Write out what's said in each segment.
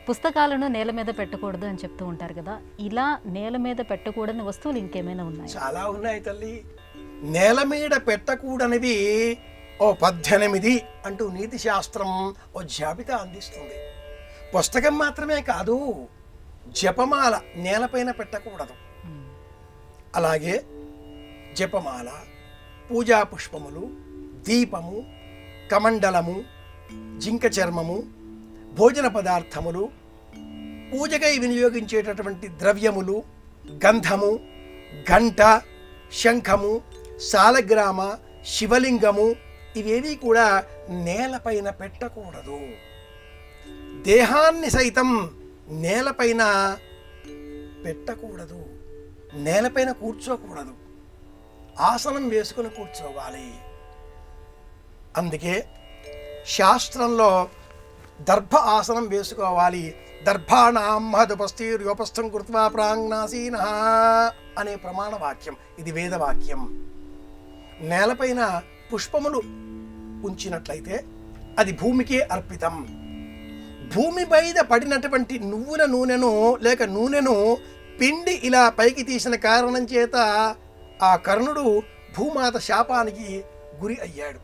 పుస్తకాలను నేల మీద పెట్టకూడదు అని చెప్తూ ఉంటారు కదా, ఇలా నేల మీద పెట్టకూడని వస్తువులు ఇంకేమైనా ఉన్నాయి? చాలా ఉన్నాయి తల్లి. నేల మీద పెట్టకూడనివి ఓ 18 అంటూ నీతి శాస్త్రం ఓ జాబితా అందిస్తుంది. పుస్తకం మాత్రమే కాదు, జపమాల నేలపైన పెట్టకూడదు. అలాగే జపమాల, పూజా పుష్పములు, దీపము, కమండలము, జింక చర్మము, భోజన పదార్థములు, పూజకై వినియోగించేటటువంటి ద్రవ్యములు, గంధము, గంట, శంఖము, సాలగ్రామ, శివలింగము, ఇవేవి కూడా నేలపైన పెట్టకూడదు. దేహాన్ని సైతం నేలపైన పెట్టకూడదు. నేలపైన కూర్చోకూడదు, ఆసనం వేసుకుని కూర్చోవాలి. అందుకే శాస్త్రంలో దర్భ ఆసనం వేసుకోవాలి. దర్భాణాం మహదుపస్థిర్యోపస్థం కృత్వా ప్రాంగ్నాసీనః అనే ప్రమాణ వాక్యం. ఇది వేదవాక్యం. నేలపైన పుష్పములు ఉంచినట్లయితే అది భూమికే అర్పితం. భూమి మీద పడినటువంటి నువ్వుల నూనెను లేక నూనెను పిండి ఇలా పైకి తీసిన కారణం చేత ఆ కర్ణుడు భూమాత శాపానికి గురి అయ్యాడు.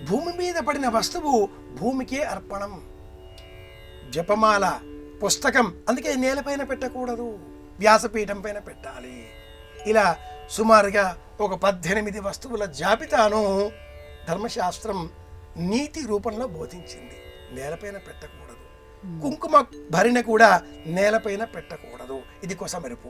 భూమి మీద పడిన వస్తువు భూమికే అర్పణం. జపమాల, పుస్తకం అందుకే నేలపైన పెట్టకూడదు, వ్యాసపీఠం పైన పెట్టాలి. ఇలా సుమారుగా ఒక 18 వస్తువుల జాబితాను ధర్మశాస్త్రం నీతి రూపంలో బోధించింది. నేలపైన పెట్టకూడదు. కుంకుమ భరిణ కూడా నేలపైన పెట్టకూడదు. ఇది కొసమెరుపు.